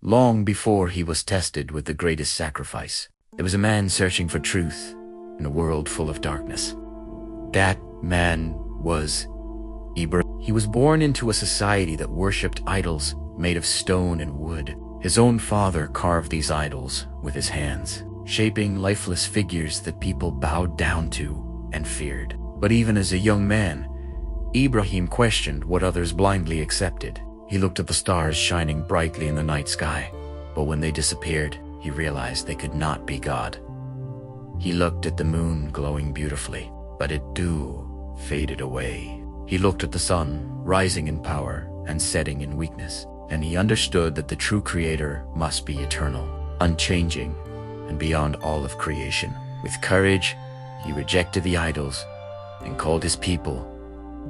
long before he was tested with the greatest sacrifice. There was a man searching for truth in a world full of darkness. That man was Ibrahim. He was born into a society that worshipped idols made of stone and wood. His own father carved these idols with his hands, shaping lifeless figures that people bowed down to and feared. But even as a young man, Ibrahim questioned what others blindly accepted. He looked at the stars shining brightly in the night sky, but when they disappeared, he realized they could not be God. He looked at the moon glowing beautifully, but it too faded away. He looked at the sun, rising in power and setting in weakness, and he understood that the true Creator must be eternal, unchanging, and beyond all of creation. With courage, he rejected the idols and called his people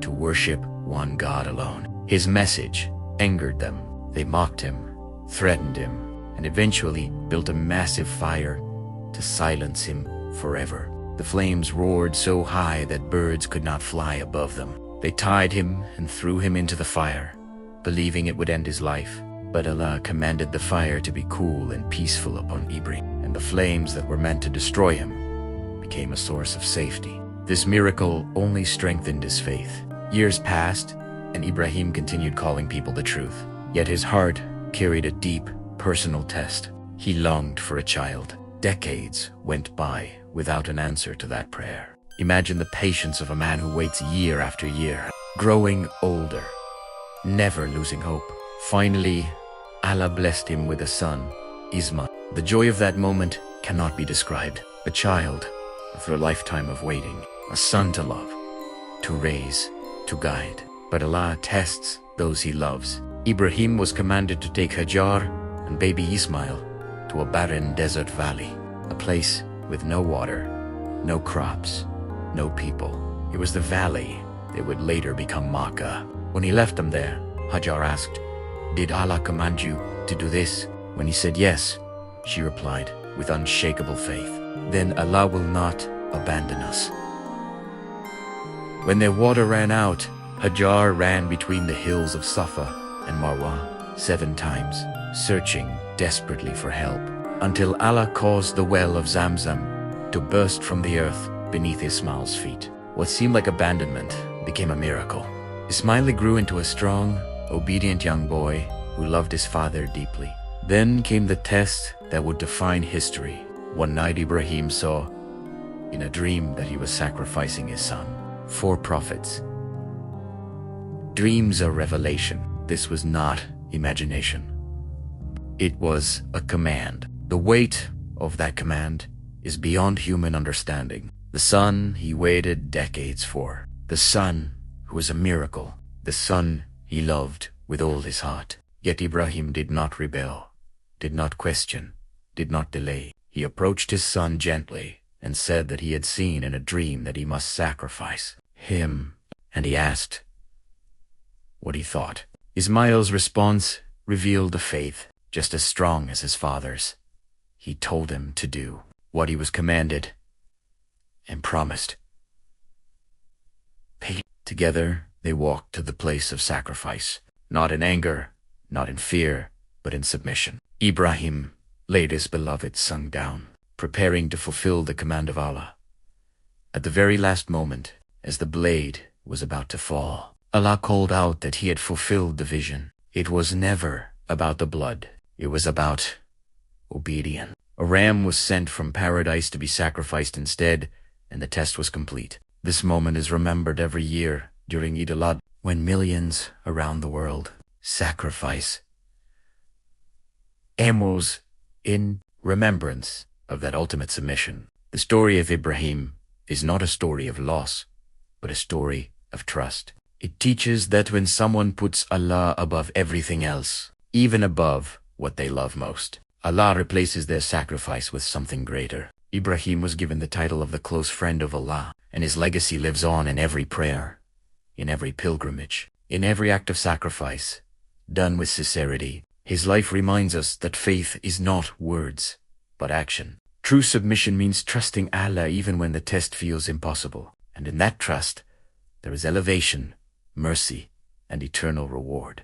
to worship one God alone. His message angered them. They mocked him, threatened him, and eventually built a massive fire to silence him forever. The flames roared so high that birds could not fly above them. They tied him and threw him into the fire, believing it would end his life. But Allah commanded the fire to be cool and peaceful upon Ibrahim, and the flames that were meant to destroy him became a source of safety. This miracle only strengthened his faith. Years passed, and Ibrahim continued calling people the truth. Yet his heart carried a deep, personal test. He longed for a child. Decades went by without an answer to that prayer. Imagine the patience of a man who waits year after year, growing older, never losing hope. Finally, Allah blessed him with a son, Ismail. The joy of that moment cannot be described. A child after a lifetime of waiting, a son to love, to raise, to guide. But Allah tests those he loves. Ibrahim was commanded to take Hajar and baby Ismail to a barren desert valley, a place with no water, no crops, no people. It was the valley that would later become Makkah. When he left them there, Hajar asked, "Did Allah command you to do this?" When he said yes, she replied with unshakable faith, "Then Allah will not abandon us." When their water ran out, Hajar ran between the hills of Safa and Marwa 7 times, searching desperately for help, until Allah caused the well of Zamzam to burst from the earth beneath Ismail's feet. What seemed like abandonment became a miracle. Ismail grew into a strong, obedient young boy who loved his father deeply. Then came the test that would define history. One night Ibrahim saw in a dream that he was sacrificing his son. 4 prophets. Dreams are revelation. This was not imagination. It was a command. The weight of that command is beyond human understanding. The son he waited decades for. The son who was a miracle. The son he loved with all his heart. Yet Ibrahim did not rebel, did not question, did not delay. He approached his son gently and said that he had seen in a dream that he must sacrifice him, and he asked what he thought. Ismail's response revealed a faith just as strong as his father's. He told him to do what he was commanded and promised. Together, they walked to the place of sacrifice, not in anger, not in fear, but in submission. Ibrahim laid his beloved son down, preparing to fulfill the command of Allah. At the very last moment, as the blade was about to fall, Allah called out that he had fulfilled the vision. It was never about the blood. It was about obedience. A ram was sent from paradise to be sacrificed instead, and the test was complete. This moment is remembered every year during Eid al-Adha, when millions around the world sacrifice animals in remembrance of that ultimate submission. The story of Ibrahim is not a story of loss, but a story of trust. It teaches that when someone puts Allah above everything else, even above what they love most, Allah replaces their sacrifice with something greater. Ibrahim was given the title of the close friend of Allah, and his legacy lives on in every prayer, in every pilgrimage, in every act of sacrifice, done with sincerity. His life reminds us that faith is not words, but action. True submission means trusting Allah even when the test feels impossible, and in that trust, there is elevation, mercy, and eternal reward.